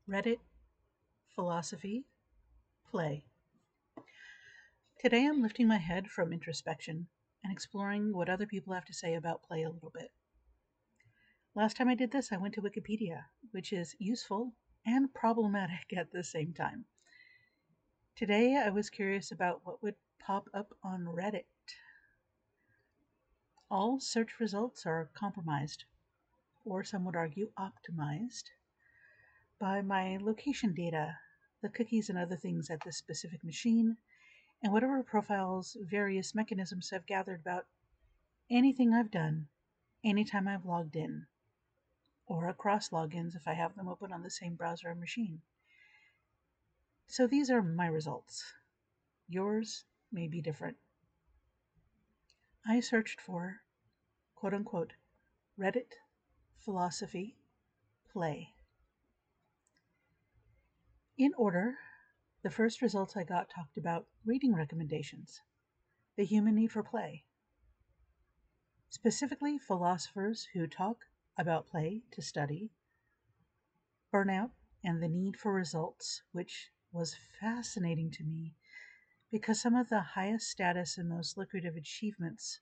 Reddit, philosophy, play. Today I'm lifting my head from introspection and exploring what other people have to say about play a little bit. Last time I did this, I went to Wikipedia, which is useful and problematic at the same time. Today I was curious about what would pop up on Reddit. All search results are compromised, or some would argue optimized, by my location data, the cookies and other things at this specific machine, and whatever profiles various mechanisms have gathered about anything I've done anytime I've logged in, or across logins if I have them open on the same browser or machine. So these are my results. Yours may be different. I searched for, quote unquote, Reddit, philosophy, play. In order, the first results I got talked about reading recommendations, the human need for play, specifically philosophers who talk about play to study, burnout, and the need for results, which was fascinating to me because some of the highest status and most lucrative achievements,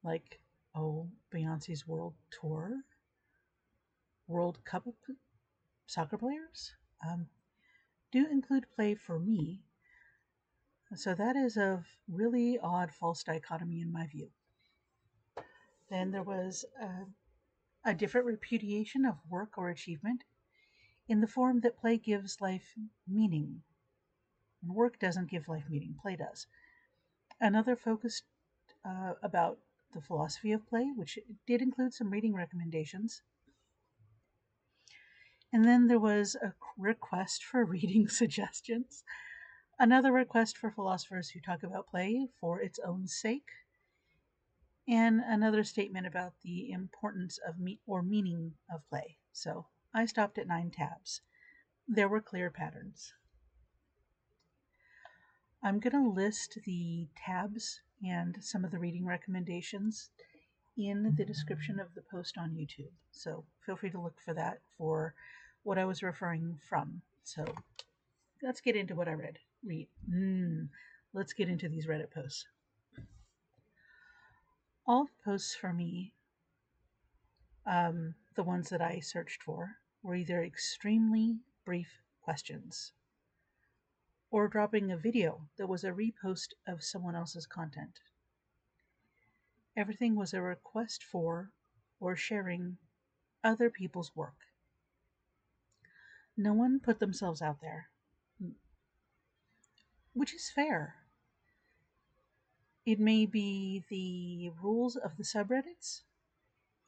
like, Beyonce's world tour, World Cup soccer players, do include play for me. So that is a really odd false dichotomy in my view. Then there was a different repudiation of work or achievement in the form that play gives life meaning. And work doesn't give life meaning, play does. Another focused about the philosophy of play, which did include some reading recommendations. And then there was a request for reading suggestions. Another request for philosophers who talk about play for its own sake. And another statement about the importance of meaning of play. So I stopped at 9 tabs. There were clear patterns. I'm going to list the tabs and some of the reading recommendations in the description of the post on YouTube. So feel free to look for that for what I was referring from. So let's get into what I read. Let's get into these Reddit posts. All posts for me, the ones that I searched for, were either extremely brief questions or dropping a video that was a repost of someone else's content. Everything was a request for or sharing other people's work. No one put themselves out there, which is fair. It may be the rules of the subreddits,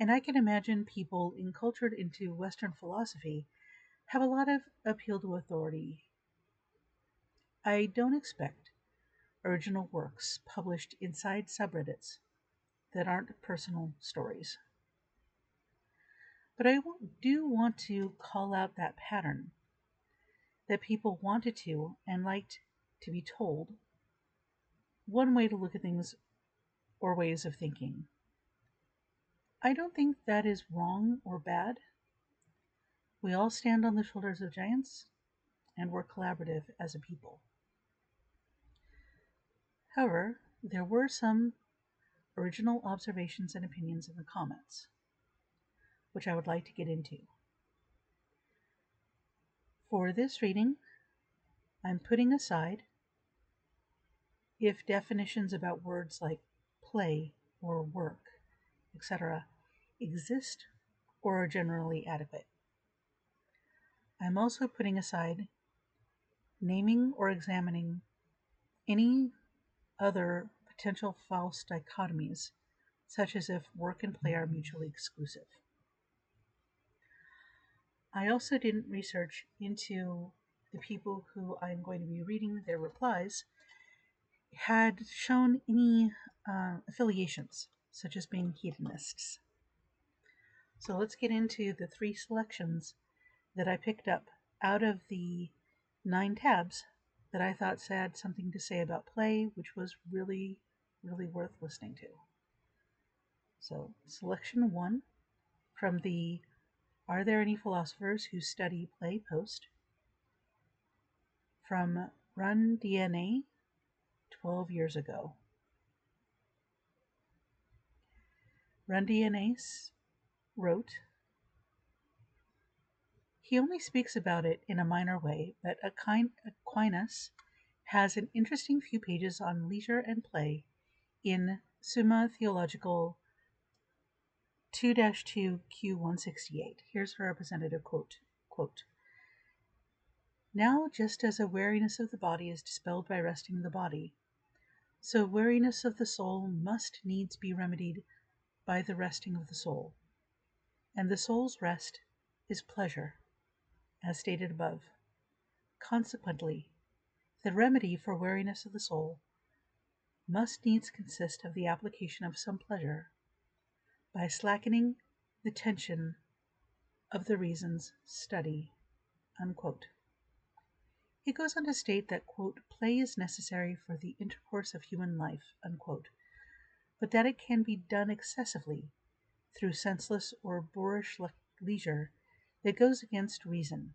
and I can imagine people encultured into Western philosophy have a lot of appeal to authority. I don't expect original works published inside subreddits that aren't personal stories. But I do want to call out that pattern that people wanted to and liked to be told one way to look at things or ways of thinking. I don't think that is wrong or bad. We all stand on the shoulders of giants and we're collaborative as a people. However, there were some original observations and opinions in the comments, which I would like to get into. For this reading, I'm putting aside if definitions about words like play or work, etc., exist or are generally adequate. I'm also putting aside naming or examining any other potential false dichotomies, such as if work and play are mutually exclusive. I also didn't research into the people who I'm going to be reading their replies had shown any affiliations, such as being hedonists. So let's get into the 3 selections that I picked up out of the 9 tabs that I thought had something to say about play, which was really, really worth listening to. So selection 1 from the Are there any philosophers who study play post? From Run DNA 12 years ago. Run DNA wrote, he only speaks about it in a minor way, but Aquinas has an interesting few pages on leisure and play in Summa Theological 2-2 Q168. Here's her representative quote. Now, just as a weariness of the body is dispelled by resting the body, so weariness of the soul must needs be remedied by the resting of the soul. And the soul's rest is pleasure, as stated above. Consequently, the remedy for weariness of the soul must needs consist of the application of some pleasure by slackening the tension of the reason's study. Unquote. He goes on to state that, quote, play is necessary for the intercourse of human life, unquote, but that it can be done excessively through senseless or boorish leisure that goes against reason,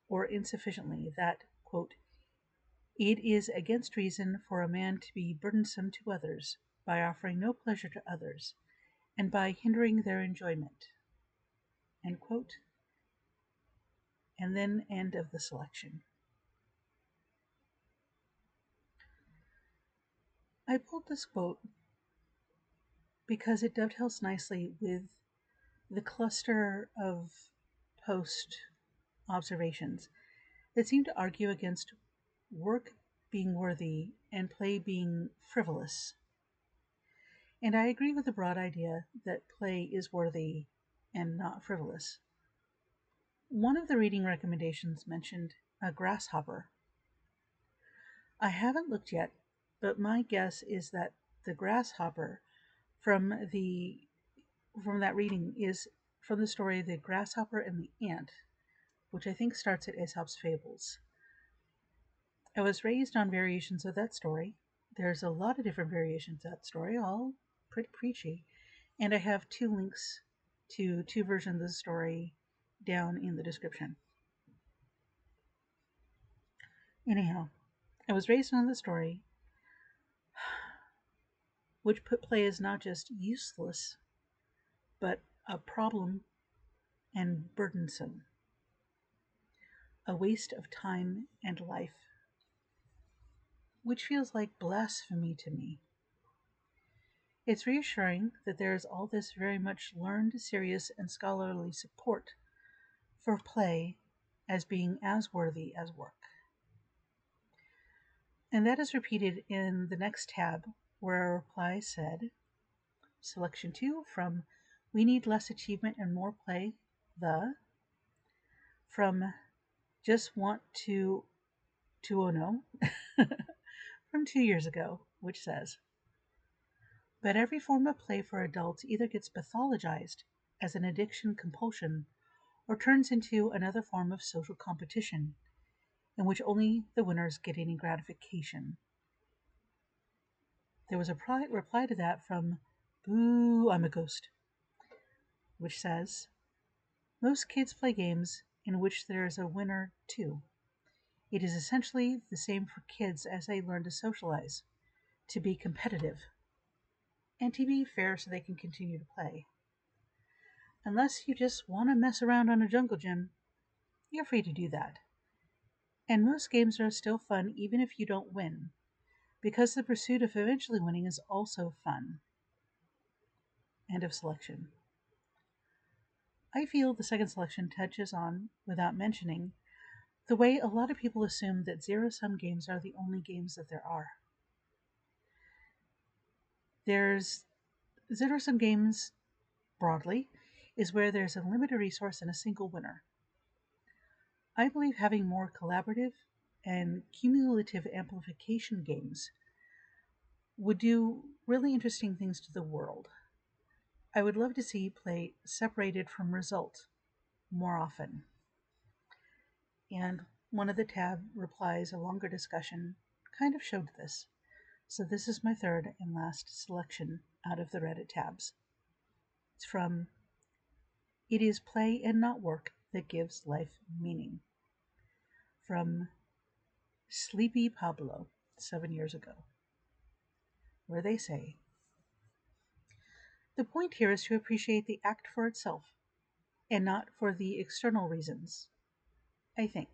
or insufficiently that, quote, it is against reason for a man to be burdensome to others by offering no pleasure to others, and by hindering their enjoyment, end quote. And then end of the selection. I pulled this quote because it dovetails nicely with the cluster of post observations that seem to argue against work being worthy and play being frivolous. And I agree with the broad idea that play is worthy and not frivolous. One of the reading recommendations mentioned a grasshopper. I haven't looked yet, but my guess is that the grasshopper from that reading is from the story The Grasshopper and the Ant, which I think starts at Aesop's Fables. I was raised on variations of that story. There's a lot of different variations of that story, all pretty preachy, and I have 2 links to 2 versions of the story down in the description. Anyhow, I was raised on the story, which put play as not just useless, but a problem and burdensome, a waste of time and life, which feels like blasphemy to me. It's reassuring that there is all this very much learned, serious, and scholarly support for play as being as worthy as work. And that is repeated in the next tab, where a reply said, Selection 2 from We Need Less Achievement and More Play, from Just Want to Oh No, from 2 years ago, which says, but every form of play for adults either gets pathologized as an addiction compulsion or turns into another form of social competition in which only the winners get any gratification. There was a reply to that from Boo, I'm a Ghost, which says, most kids play games in which there is a winner too. It is essentially the same for kids as they learn to socialize, to be competitive, and to be fair so they can continue to play. Unless you just want to mess around on a jungle gym, you're free to do that. And most games are still fun even if you don't win, because the pursuit of eventually winning is also fun. End of selection. I feel the second selection touches on, without mentioning, the way a lot of people assume that zero-sum games are the only games that there are. There's zero-sum games, broadly, is where there's a limited resource and a single winner. I believe having more collaborative and cumulative amplification games would do really interesting things to the world. I would love to see play separated from result more often. And one of the tab replies, a longer discussion, kind of showed this. So this is my third and last selection out of the Reddit tabs. It's from It is play and not work that gives life meaning. From Sleepy Pablo, 7 years ago, where they say, the point here is to appreciate the act for itself and not for the external reasons, I think.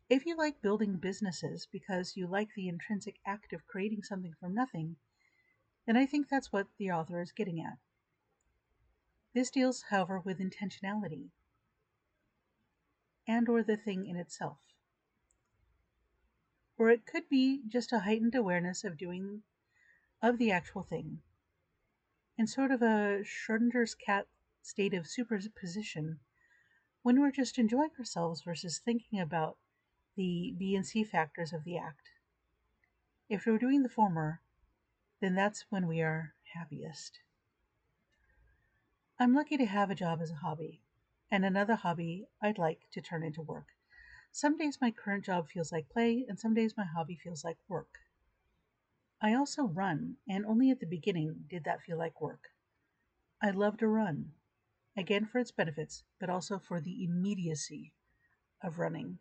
If you like building businesses because you like the intrinsic act of creating something from nothing, then I think that's what the author is getting at. This deals, however, with intentionality and or the thing in itself. Or it could be just a heightened awareness of the actual thing, in sort of a Schrodinger's cat state of superposition when we're just enjoying ourselves versus thinking about the B and C factors of the act. If we're doing the former, then that's when we are happiest. I'm lucky to have a job as a hobby, and another hobby I'd like to turn into work. Some days my current job feels like play, and some days my hobby feels like work. I also run, and only at the beginning did that feel like work. I love to run, again for its benefits, but also for the immediacy of running.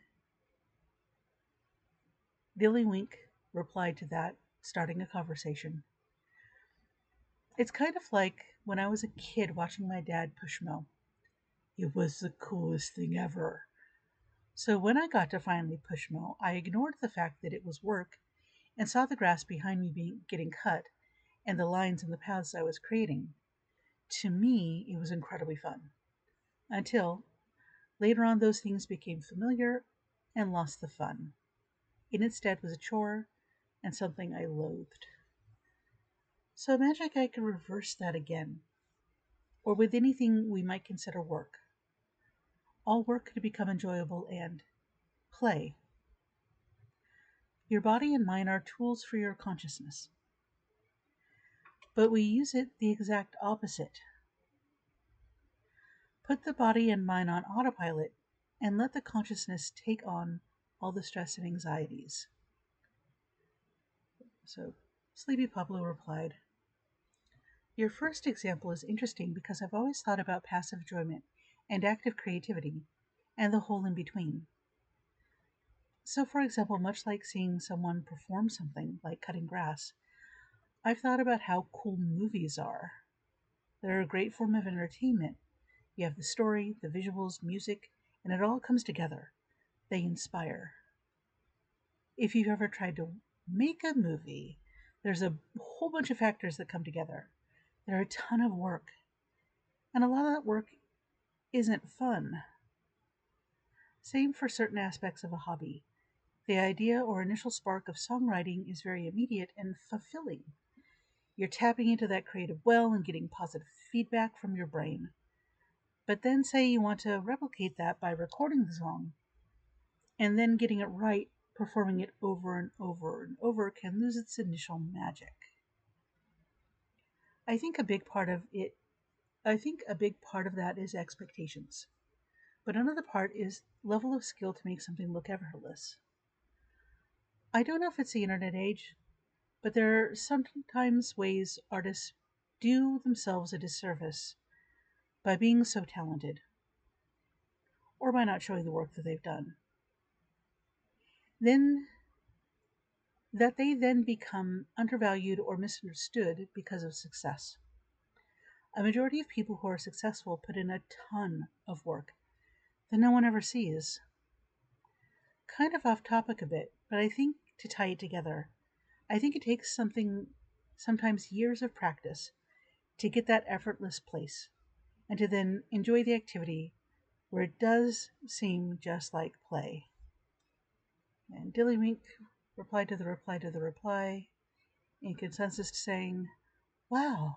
Dillywink replied to that, starting a conversation. It's kind of like when I was a kid watching my dad push mow. It was the coolest thing ever. So when I got to finally push mow, I ignored the fact that it was work and saw the grass behind me getting cut and the lines in the paths I was creating. To me, it was incredibly fun. Until later on, those things became familiar and lost the fun. It instead was a chore and something I loathed. So imagine I could reverse that again, or with anything we might consider work. All work could become enjoyable and play. Your body and mind are tools for your consciousness, but we use it the exact opposite. Put the body and mind on autopilot and let the consciousness take on all the stress and anxieties. So Sleepy Pablo replied, your first example is interesting because I've always thought about passive enjoyment and active creativity and the whole in between. So, for example, much like seeing someone perform something like cutting grass, I've thought about how cool movies are. They're a great form of entertainment. You have the story, the visuals, music, and it all comes together. They inspire. If you've ever tried to make a movie, there's a whole bunch of factors that come together. There are a ton of work, and a lot of that work isn't fun. Same for certain aspects of a hobby. The idea or initial spark of songwriting is very immediate and fulfilling. You're tapping into that creative well and getting positive feedback from your brain. But then say you want to replicate that by recording the song, and then getting it right, performing it over and over and over can lose its initial magic. I think a big part of that is expectations. But another part is level of skill to make something look effortless. I don't know if it's the internet age, but there are sometimes ways artists do themselves a disservice by being so talented, or by not showing the work that they've done. Then they then become undervalued or misunderstood because of success. A majority of people who are successful put in a ton of work that no one ever sees. Kind of off topic a bit, but I think to tie it together, I think it takes sometimes years of practice to get that effortless place and to then enjoy the activity where it does seem just like play. And Dillywink replied to the reply in consensus saying, wow,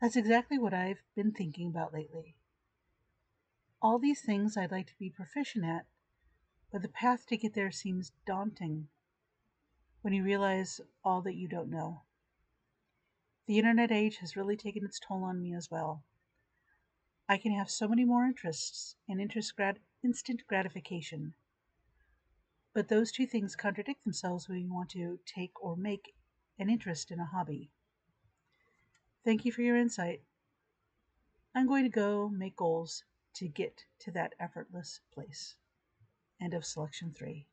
that's exactly what I've been thinking about lately. All these things I'd like to be proficient at, but the path to get there seems daunting when you realize all that you don't know. The internet age has really taken its toll on me as well. I can have so many more interests and instant gratification, but those two things contradict themselves when you want to take or make an interest in a hobby. Thank you for your insight. I'm going to go make goals to get to that effortless place. End of selection 3.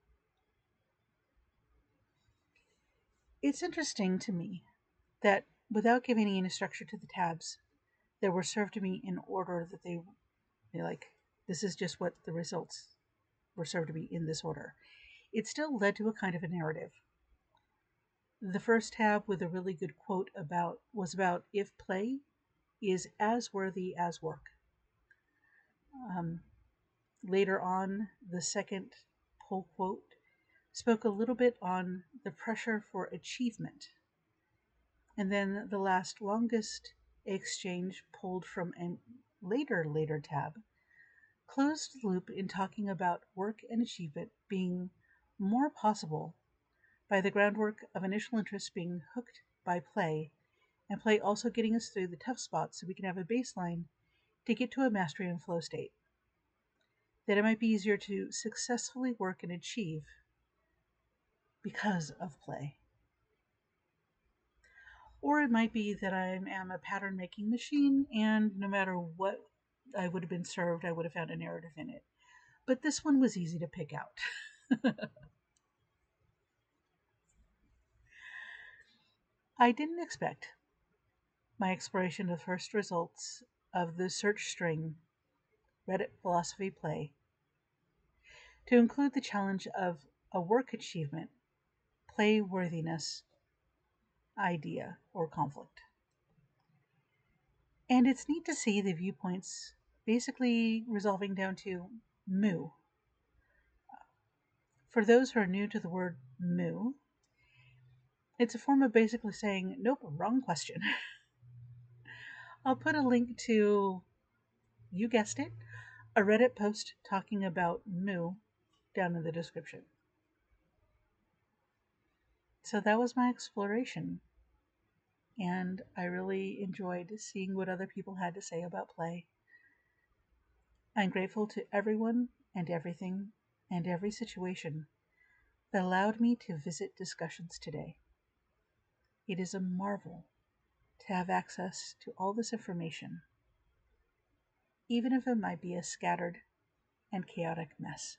It's interesting to me that without giving any structure to the tabs that were served to me in order that they're like, this is just what the results were served to me in this order, it still led to a kind of a narrative. The first tab with a really good quote was about if play is as worthy as work. Later on, the second pull quote spoke a little bit on the pressure for achievement. And then the longest exchange pulled from a later tab closed the loop in talking about work and achievement being more possible by the groundwork of initial interest being hooked by play, and play also getting us through the tough spots so we can have a baseline to get to a mastery and flow state. That it might be easier to successfully work and achieve because of play. Or it might be that I am a pattern making machine, and no matter what I would have been served, I would have found a narrative in it. But this one was easy to pick out. I didn't expect my exploration of the first results of the search string Reddit philosophy play to include the challenge of a work achievement, play worthiness, idea, or conflict. And it's neat to see the viewpoints basically resolving down to moo. For those who are new to the word moo, it's a form of basically saying, nope, wrong question. I'll put a link to, you guessed it, a Reddit post talking about moo down in the description. So that was my exploration, and I really enjoyed seeing what other people had to say about play. I'm grateful to everyone and everything and every situation that allowed me to visit discussions today. It is a marvel to have access to all this information, even if it might be a scattered and chaotic mess.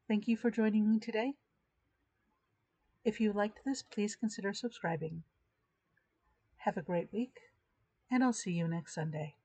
Thank you for joining me today. If you liked this, please consider subscribing. Have a great week, and I'll see you next Sunday.